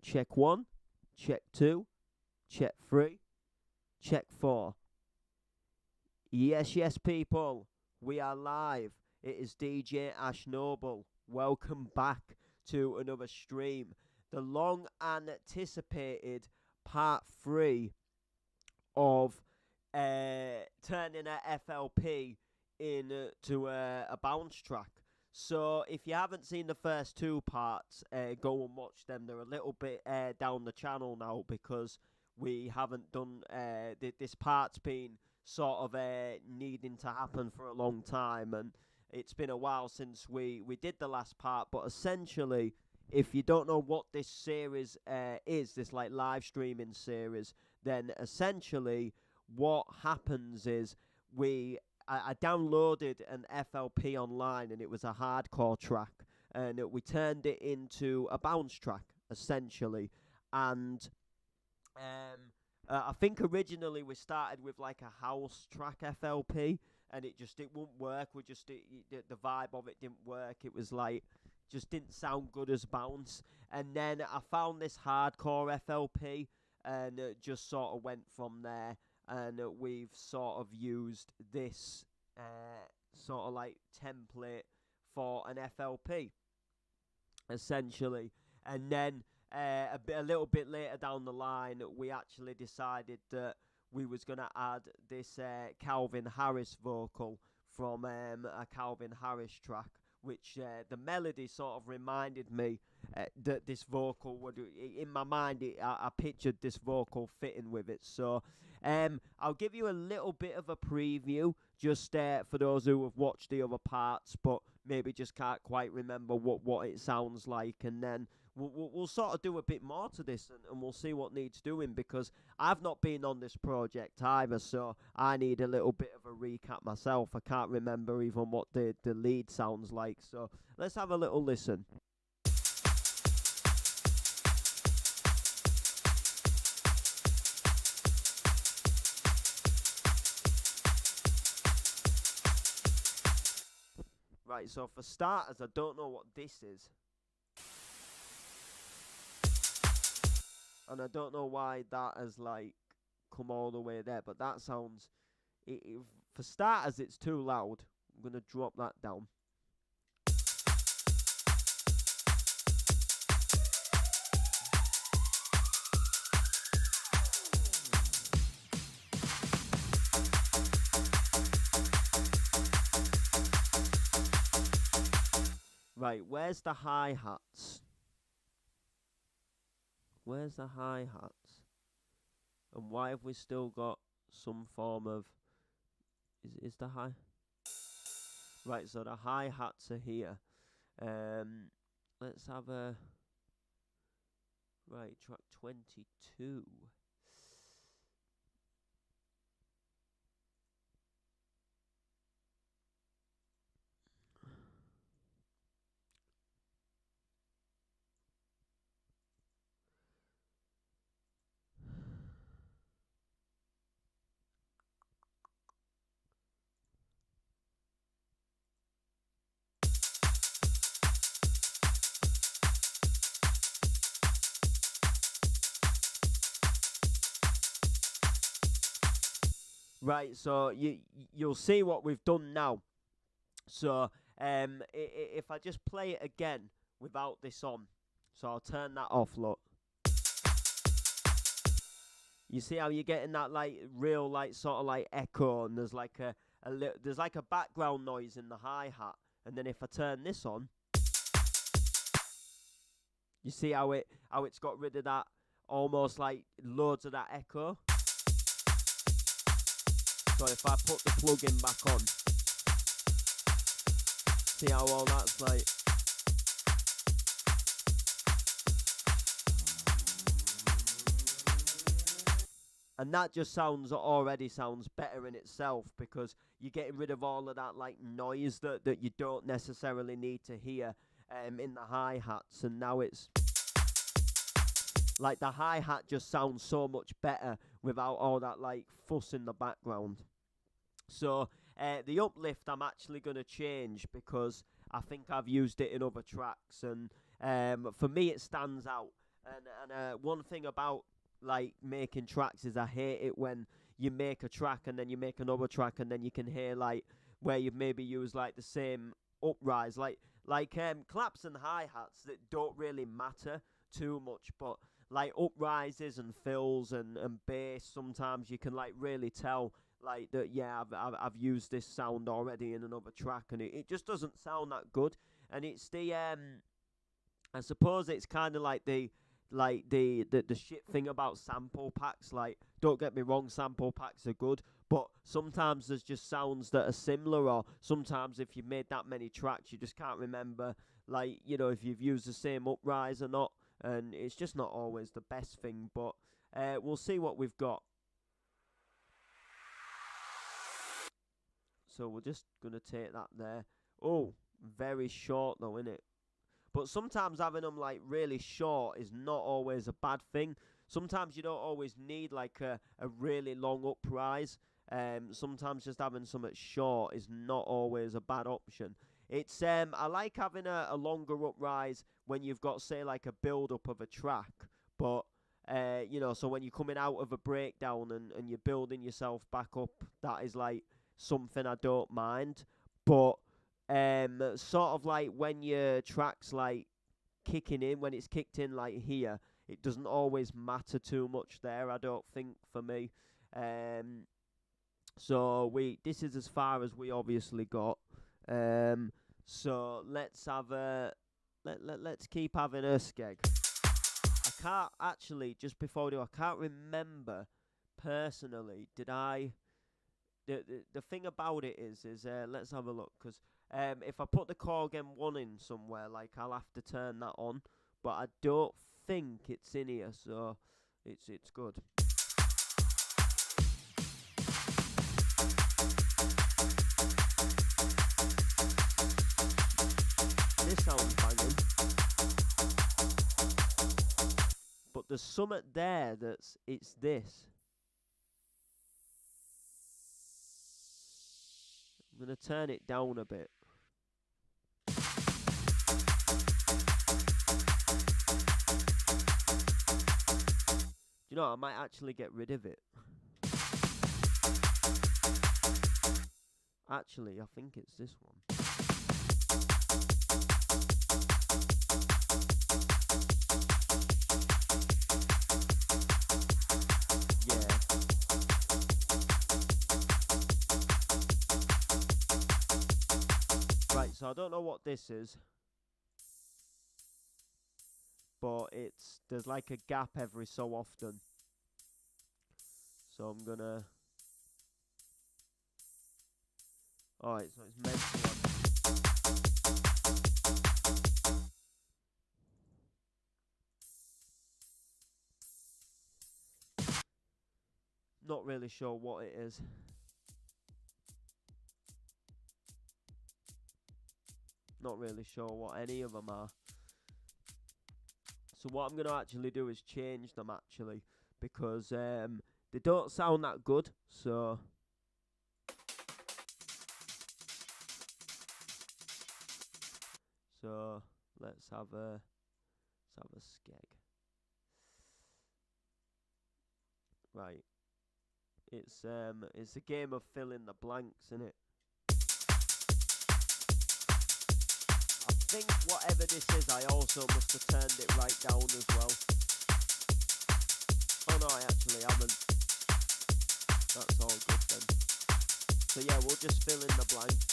Check 1, check 2, check 3, check 4. Yes, yes, people, we are live. It is DJ Ash Noble. Welcome back to another stream. The long anticipated part 3 of turning a FLP into a bounce track. So if you haven't seen the first two parts, go and watch them. They're a little bit down the channel now because we haven't done this part's been sort of needing to happen for a long time, and it's been a while since we did the last part. But essentially, if you don't know what this series is, this like live streaming series, then essentially what happens is I downloaded an FLP online, and it was a hardcore track, and we turned it into a bounce track essentially. And I think originally we started with like a house track FLP, and it wouldn't work. The vibe of it didn't work. It was like just didn't sound good as bounce. And then I found this hardcore FLP, and just sort of went from there. And we've sort of used this sort of like template for an FLP, essentially. And then a little bit later down the line, we actually decided that we was going to add this Calvin Harris vocal from a Calvin Harris track, which the melody sort of reminded me that this vocal would, in my mind, I pictured this vocal fitting with it. So I'll give you a little bit of a preview, just for those who have watched the other parts, but maybe just can't quite remember what it sounds like, and then we'll sort of do a bit more to this, and we'll see what needs doing, because I've not been on this project either, so I need a little bit of a recap myself. I can't remember even what the lead sounds like, so let's have a little listen. Right, so for starters, I don't know what this is. And I don't know why that has, like, come all the way there. But that sounds... for starters, it's too loud. I'm going to drop that down. Right, where's the hi-hats? Where's the hi-hats? And why have we still got some form of... Is the hi... Right, so the hi-hats are here. Let's have a... Right, track 22. Right, so you'll see what we've done now. So if I just play it again without this on, so I'll turn that off. Look, you see how you're getting that like real like sort of like echo, and there's like there's like a background noise in the hi-hat, and then if I turn this on, you see how it's got rid of that, almost like loads of that echo. So if I put the plug-in back on, see how all that's like. And that just already sounds better in itself, because you're getting rid of all of that like noise that you don't necessarily need to hear in the hi-hats. And now it's like the hi-hat just sounds so much better without all that like fuss in the background. So the uplift I'm actually going to change, because I think I've used it in other tracks, and for me it stands out. And one thing about like making tracks is I hate it when you make a track and then you make another track and then you can hear like where you've maybe used like the same uprise, like claps and hi-hats that don't really matter too much, but like uprises and fills and bass, sometimes you can like really tell like that. Yeah, I've used this sound already in another track, and it just doesn't sound that good. And it's the I suppose it's kind of like the shit thing about sample packs. Like, don't get me wrong, sample packs are good, but sometimes there's just sounds that are similar, or sometimes if you've made that many tracks, you just can't remember, like, you know, if you've used the same uprise or not, and it's just not always the best thing. But we'll see what we've got. So we're just gonna take that there. Oh, very short though, innit? But sometimes having them like really short is not always a bad thing. Sometimes you don't always need like a really long uprise. Sometimes just having something short is not always a bad option. It's I like having a longer uprise when you've got, say, like a build up of a track. But you know, so when you're coming out of a breakdown and you're building yourself back up, that is like something I don't mind. But sort of like when your track's like kicking in, when it's kicked in like here, it doesn't always matter too much there, I don't think, for me. So this is as far as we obviously got. So let's have let's keep having a skeg. I can't actually, just before we do, I can't remember personally, did I the thing about it is let's have a look, because if I put the Korg M1 in somewhere, like, I'll have to turn that on, but I don't think it's in here, so it's good. This sounds banging, but there's something there it's this. I'm going to turn it down a bit. You know, I might actually get rid of it. Actually, I think it's this one. So I don't know what this is, but there's like a gap every so often. So I'm gonna. Alright, so it's meant to. Not really sure what it is. Not really sure what any of them are. So what I'm going to actually do is change them, actually, because they don't sound that good. So let's have a skeg. Right. It's a game of filling the blanks, isn't it? I think whatever this is, I also must have turned it right down as well. Oh no, I actually haven't. That's all good then. So yeah, we'll just fill in the blanks.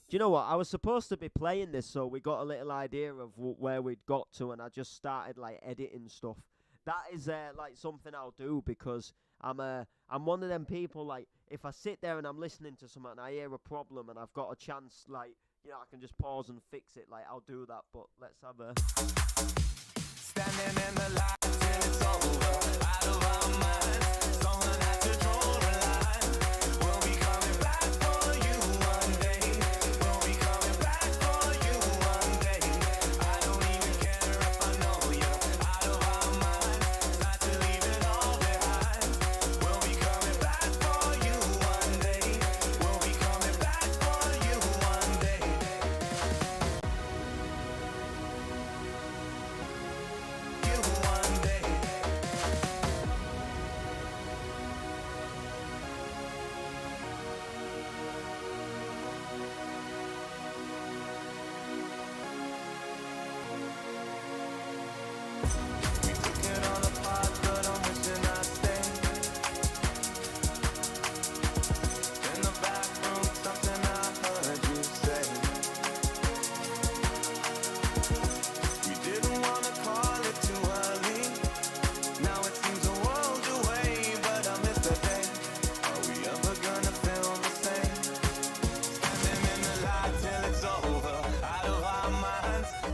Do you know what? I was supposed to be playing this, so we got a little idea of where we'd got to, and I just started like editing stuff. That is like something I'll do, because I'm one of them people, like, if I sit there and I'm listening to something and I hear a problem and I've got a chance, like, you know, I can just pause and fix it, like, I'll do that. But let's have a standing in the light till it's over, out of our minds, someone has to draw a line. We'll be coming back for you one day. We'll be coming back for you one day. I don't even care if I know you're out of our minds. Time to leave it all behind.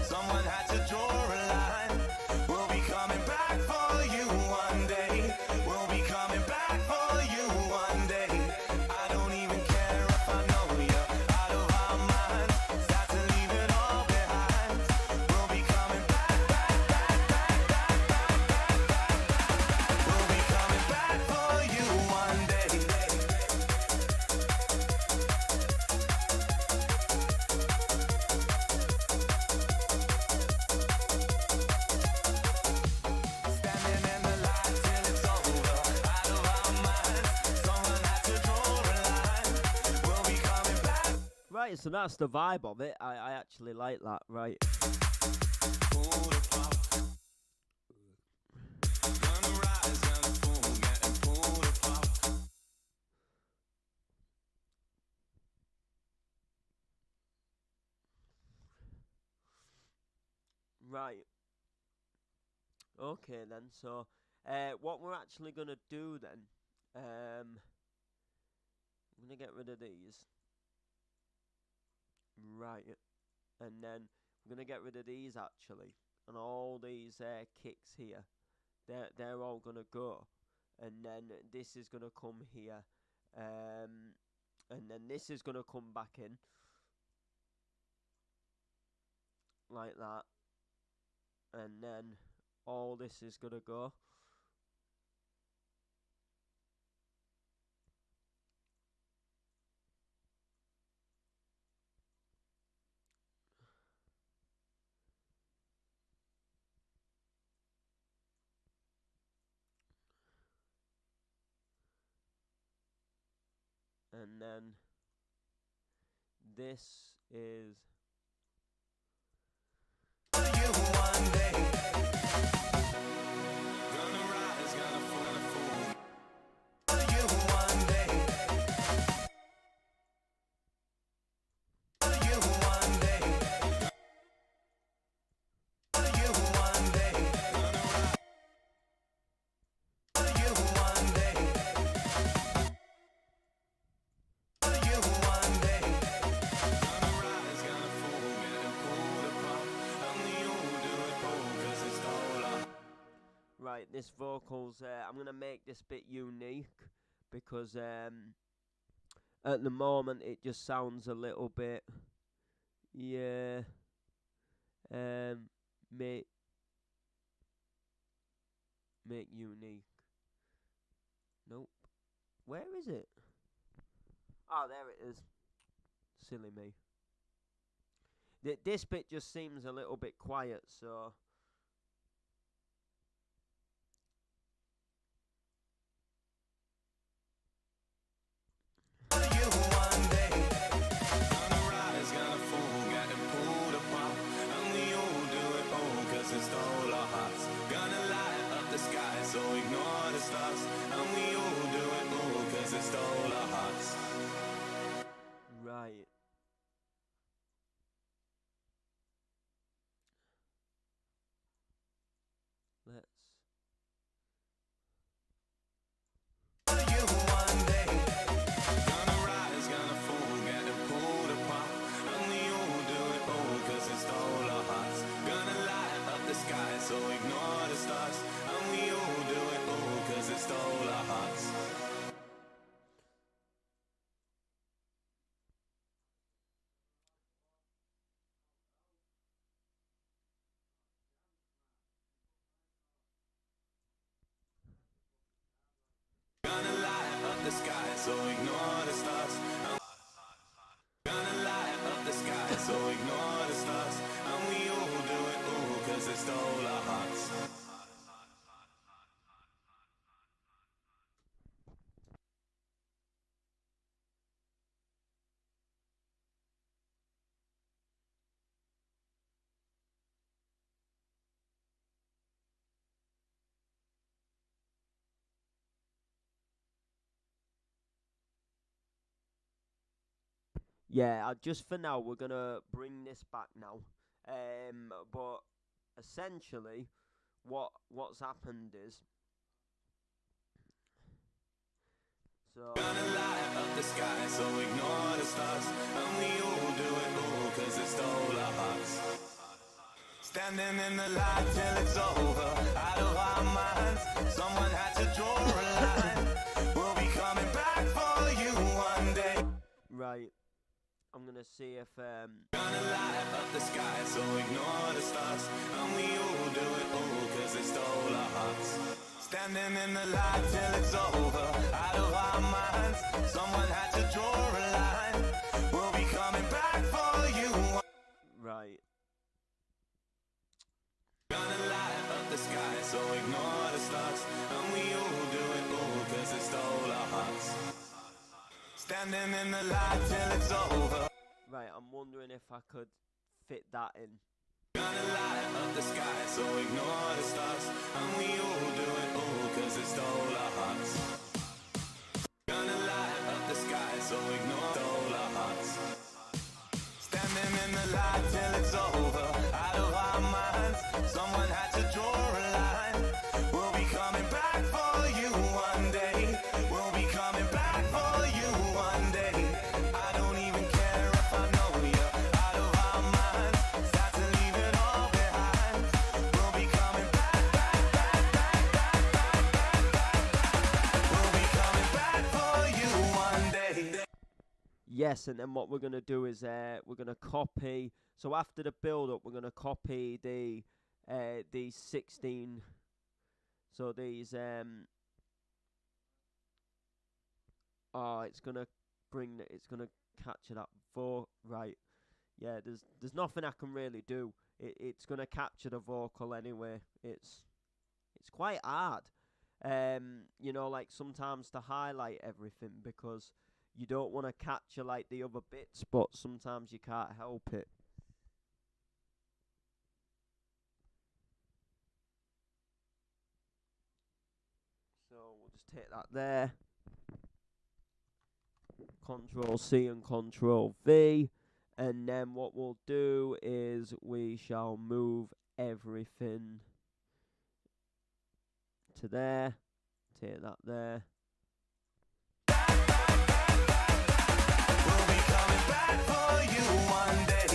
Someone had to draw a line. We'll be coming back for you one day. We'll be coming back for you one day. I don't even care if I know you're out of our minds. Start to leave it all behind. We'll be coming back, back, back, back, back, back, back, back. We'll be coming back for you one day. Standing in the light till it's over, out of our minds. Someone had to draw a line. We'll be coming back. Right, so that's the vibe of it. I actually like that. Right. Pulled apart. Gonna rise, gonna fall, getting pulled apart. Right. Okay then. So, what we're actually gonna do then? I'm gonna get rid of these. Right. And then we're gonna get rid of these actually, and all these kicks here. They're all gonna go, and then this is gonna come here, and then this is gonna come back in like that, and then all this is gonna go. And then this is You one day. Gonna rise, gonna fall. You one day. You one day. You one day. Gonna rise. You one day. You one day. Gonna rise, gonna fall, getting pulled apart. Only you'll do it all 'cause it's all up. right. This vocals. I'm gonna make this bit unique because at the moment it just sounds a little bit. Yeah. Make unique. Nope. Where is it? Oh, there it is. Silly me. This bit just seems a little bit quiet, so. You one day. Gonna rise, gonna fall, getting pulled apart. Only you'll do it all 'cause it stole our hearts. Gonna light up the sky, so ignore the stars. Only you'll do it all 'cause it stole our hearts. Right. Let's. You one day. Gonna rise, gonna fall, getting pulled apart. Only you'll do it all 'cause it stole our hearts. Gonna light up the sky, so ignore the stars. Only you'll do it all 'cause it stole our hearts. Gonna light up the sky, so ignore the stars. Gonna light up the sky, so ignore the stars. Only you'll do it all 'cause it stole our hearts. Yeah, just for now, we're gonna bring this back now. But essentially, what's happened is. So. Gonna light up the sky, so ignore the stars. Only you'll do it all 'cause it stole our hearts. Standing in the light till it's over, out of our minds. Someone had to draw a line. We'll be coming back for you one day. Right. I'm gonna see if Gonna light up the sky, so ignore the stars. And we all do it all, cause it stole our hearts. Standing in the light till it's over, out of our minds. Someone had to draw a line. We'll be coming back for you. right. Gonna light up the sky, so ignore the stars. And we all do it all, cause it stole our hearts. Standing in the light till it's over. Right, I'm wondering if I could fit that in. Gonna light up the sky, so ignore the stars. And we all do it all, cause it stole our hearts. Gonna light up the sky, so ignore stole our hearts. Standing in the light till it's over, out of our minds. Someone had to draw a line. We'll be coming back for you one day. We'll be coming back for you one day. I don't even care if I know you're out of our minds. Start to leave it all behind. We'll be coming back, back, back, back, back, back, back, back. We'll be coming back for you one day. Yes, and then what we're gonna do is we're gonna copy. So after the build up, we're gonna copy these 16. So these it's gonna capture that right. Yeah, there's nothing I can really do. It's gonna capture the vocal anyway. It's quite hard. You know, like sometimes to highlight everything because you don't want to capture like the other bits, but sometimes you can't help it. So we'll just take that there. Control C and Control V. And then what we'll do is we shall move everything to there. Take that there. We'll be coming back for you one day.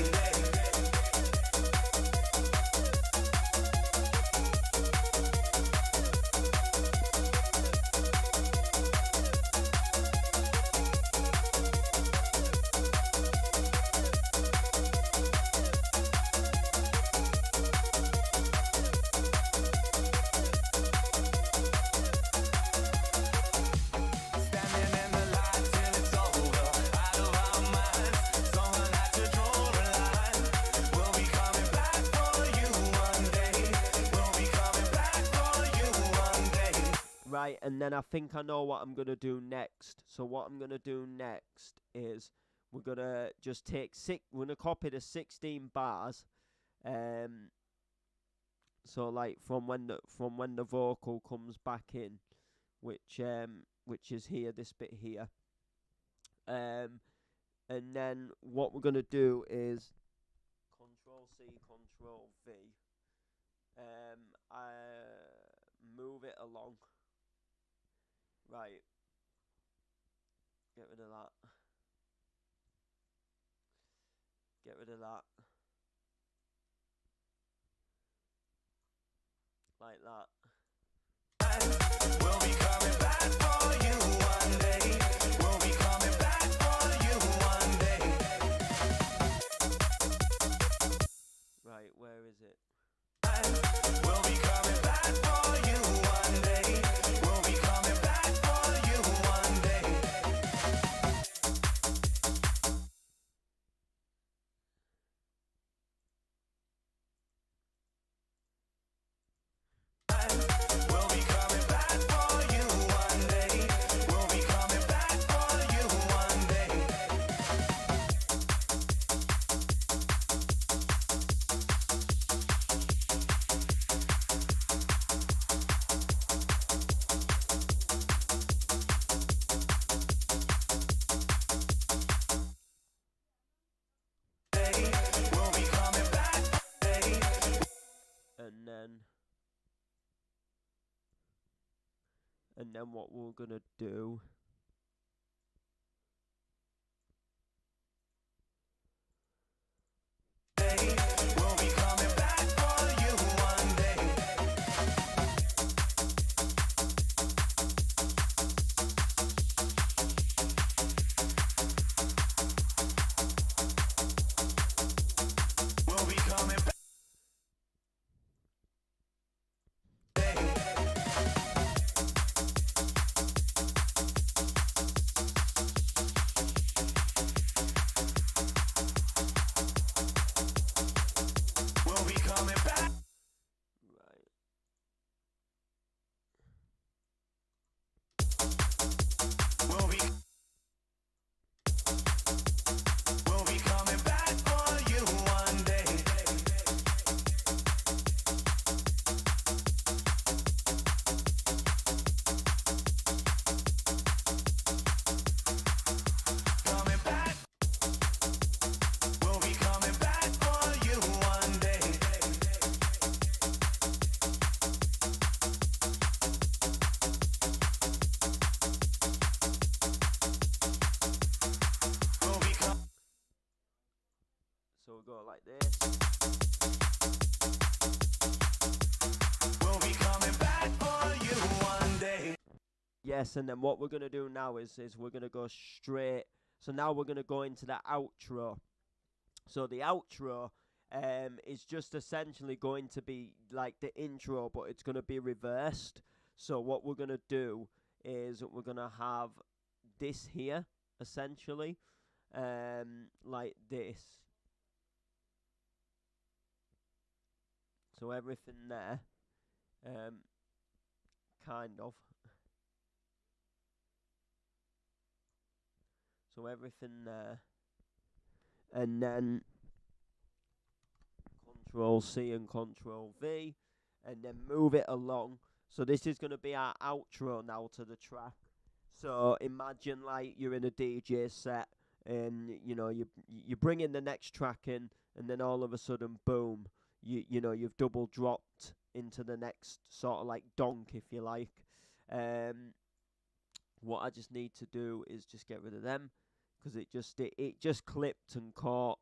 Standing in the light till it's over, out of our minds. Someone had to draw a line. We'll be coming back for you one day. We'll be coming back for you one day. Right, and then I think I know what I'm going to do next. So what I'm going to do next is we're going to just we're going to copy the 16 bars. So like from when the vocal comes back in, which is here, this bit here. And then what we're going to do is Control C, Control V. I move it along. Right. Get rid of that. Get rid of that. Like that. We'll be coming back for you one day. We'll be coming back for you one day. Right, where is it? We'll be coming back for you one day. We'll be coming back for you one day. We'll be coming back for you one day. We'll be coming back for you one day. We'll be coming back. And then what we're gonna do We'll be coming back for Yes, and then what we're going to do now is we're going to go straight. So now we're going to go into the outro. So the outro is just essentially going to be like the intro, but it's going to be reversed. So what we're going to do is we're going to have this here, essentially, like this. So everything there, kind of. So everything there, and then Control C and Control V, and then move it along. So this is going to be our outro now to the track. So imagine like you're in a DJ set, and you know you bring in the next track in, and then all of a sudden, boom, you've double dropped into the next sort of like donk, if you like. What I just need to do is just get rid of them, because it just clipped and caught.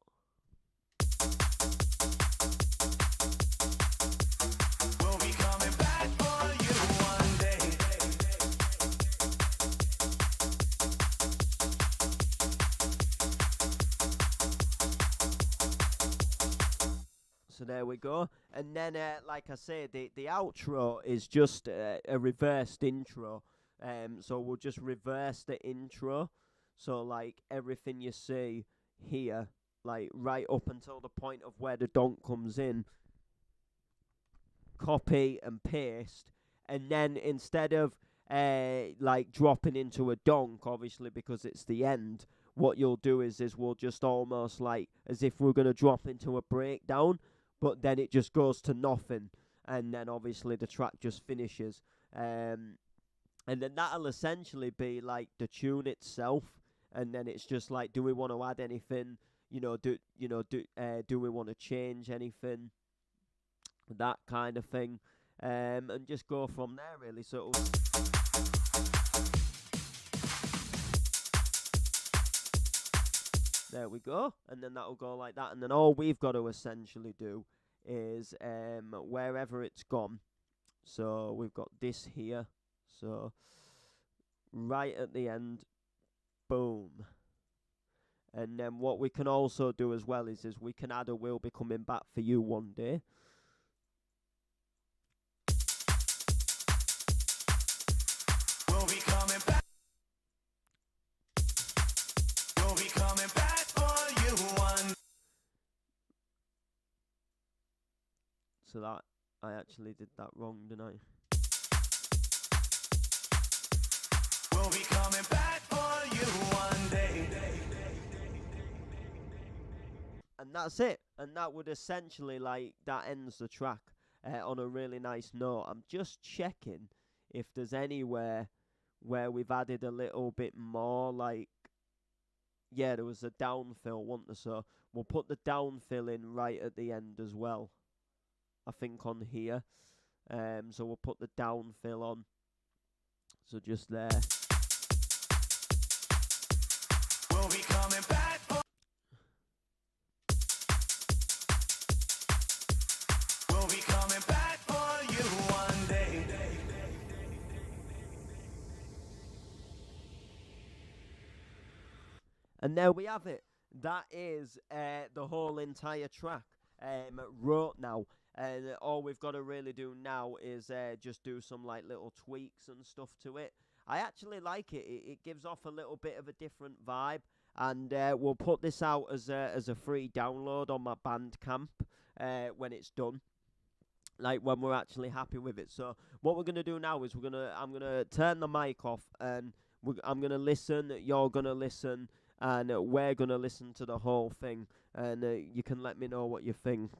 We'll be coming back for you one day. So there we go. And then, like I say, the outro is just a reversed intro. So we'll just reverse the intro. So like everything you see here, like right up until the point of where the donk comes in, copy and paste. And then instead of like dropping into a donk, obviously because it's the end, what you'll do is we'll just almost like as if we're going to drop into a breakdown, but then it just goes to nothing, and then obviously the track just finishes. And then that'll essentially be like the tune itself, and then it's just like, do we want to add anything? Do we want to change anything? That kind of thing, and just go from there really. So there we go, and then that'll go like that, and then all we've got to essentially do is wherever it's gone. So we've got this here, so right at the end, boom. And then what we can also do as well is we can add a "We'll be coming back for you one day." We'll be coming back. We'll be coming back for you one. So that, I actually did that wrong, didn't I? We'll be coming back for you one day. And that's it. And that would essentially, like, that ends the track on a really nice note. I'm just checking if there's anywhere where we've added a little bit more, like, yeah, there was a downfill, wasn't there? So we'll put the downfill in right at the end as well, I think, on here. So we'll put the downfill on. So just there. We'll be coming back for. We'll be coming back for you one day. And there we have it. That is the whole entire track wrote now. And all we've got to really do now is just do some like little tweaks and stuff to it. I actually like it. It gives off a little bit of a different vibe. And we'll put this out as a free download on my Bandcamp when it's done. Like when we're actually happy with it. So what we're gonna do now is I'm gonna turn the mic off, and I'm gonna listen. You're gonna listen, and we're gonna listen to the whole thing. And you can let me know what you think.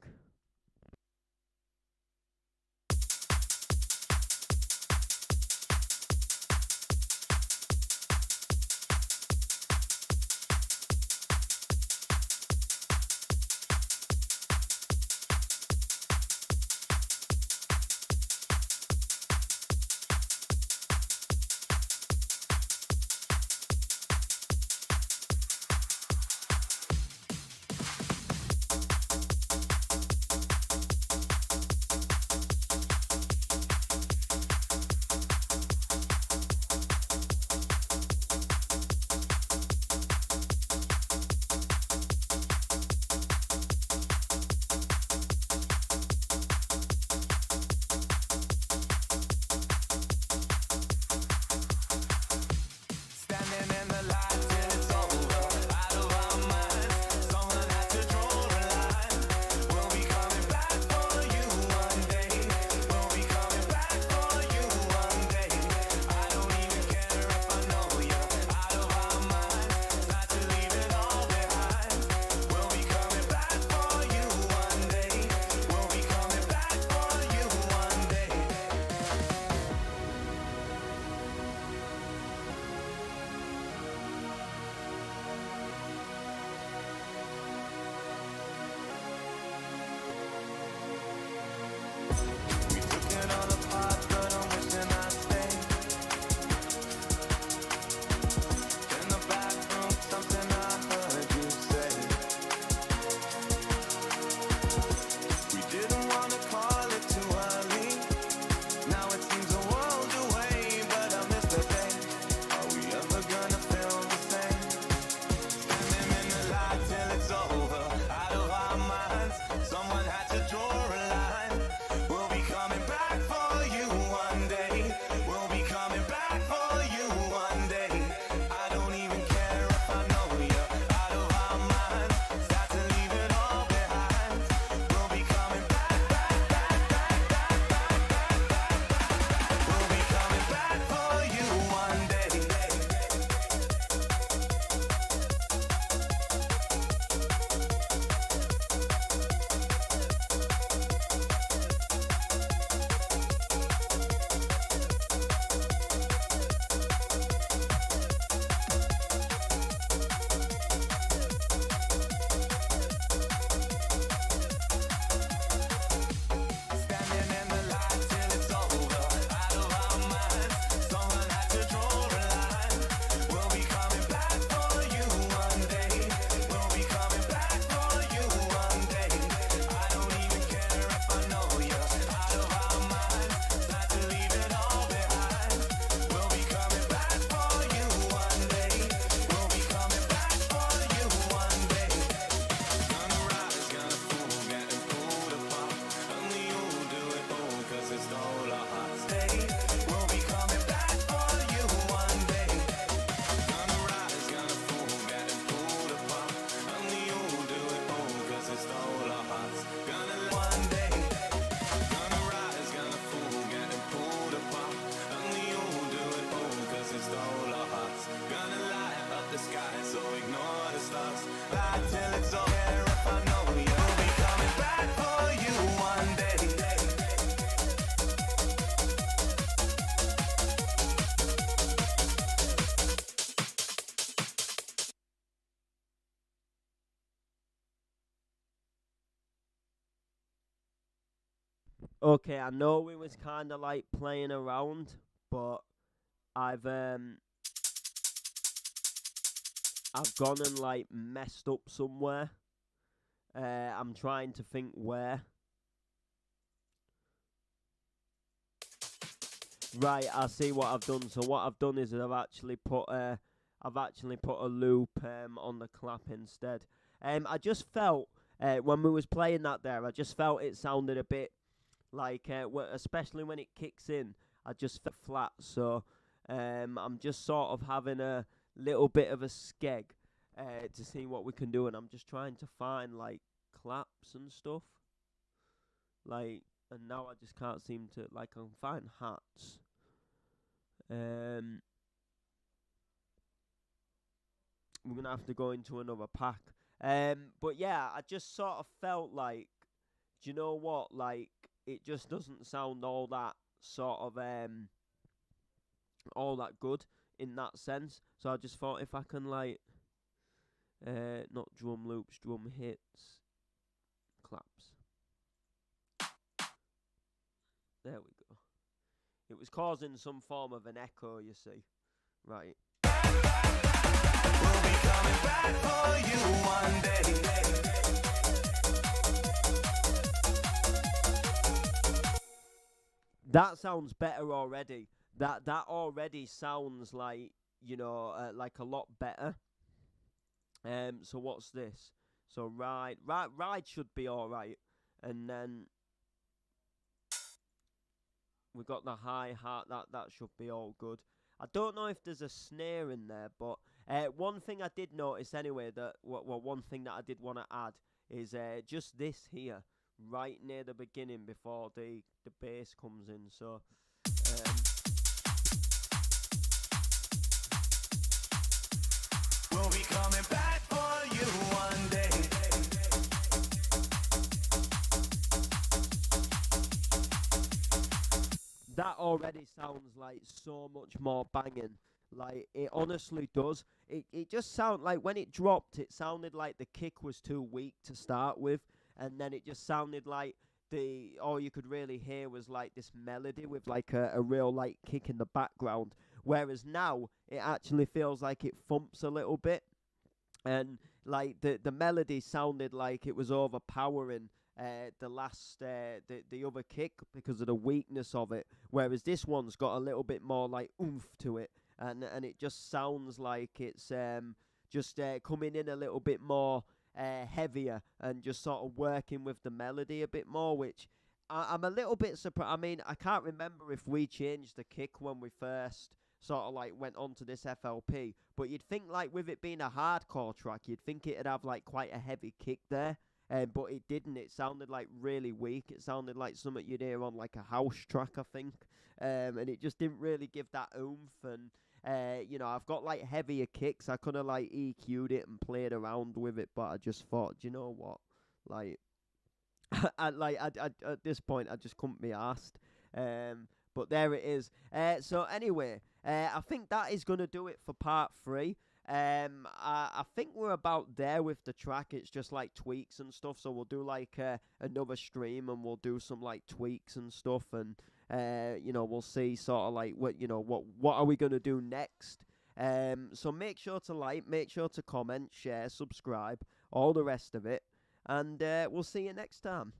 Okay, I know we was kind of like playing around, but I've I've gone and like messed up somewhere. I'm trying to think where. Right, I see what I've done. So what I've done is I've actually put a loop on the clap instead. I just felt when we was playing that there, I just felt it sounded a bit like, especially when it kicks in, I just felt flat. So I'm just sort of having a little bit of a skeg to see what we can do, and I'm just trying to find like claps and stuff. Like, and now I just can't seem to like. I can find hats. Um, we're gonna have to go into another pack. But yeah, I just sort of felt like, do you know what? Like, it just doesn't sound all that sort of all that good in that sense. So I just thought if I can like, not drum loops, drum hits, claps. There we go. It was causing some form of an echo, you see. Right. We'll be coming back for you one day. That sounds better already. That already sounds like, like a lot better. So what's this? So ride should be all right, and then we got the hi hat. That should be all good. I don't know if there's a snare in there, but one thing I did notice anyway, one thing that I did want to add is just this here, right near the beginning before the bass comes in. So We'll be coming back for you one day. that already sounds like so much more banging. Like, it honestly does. It just sound like when it dropped, it sounded like the kick was too weak to start with, and then it just sounded like all you could really hear was like this melody with like a real like kick in the background. Whereas now it actually feels like it thumps a little bit, and like the melody sounded like it was overpowering the other kick because of the weakness of it. Whereas this one's got a little bit more like oomph to it, and it just sounds like it's just coming in a little bit more heavier and just sort of working with the melody a bit more, which I'm a little bit surprised. I mean, I can't remember if we changed the kick when we first sort of like went onto this FLP, but you'd think like with it being a hardcore track, you'd think it'd have like quite a heavy kick there. But it didn't. It sounded like really weak. It sounded like something you'd hear on like a house track, I think. And it just didn't really give that oomph. And I've got like heavier kicks. I could have like EQ'd it and played around with it, but I just thought, do you know what? Like, at this point, I just couldn't be asked. But there it is. So anyway, I think that is gonna do it for part 3. I think we're about there with the track. It's just like tweaks and stuff. So we'll do like another stream and we'll do some like tweaks and stuff, and we'll see sort of like what are we gonna do next. So make sure to like, make sure to comment, share, subscribe, all the rest of it, and we'll see you next time.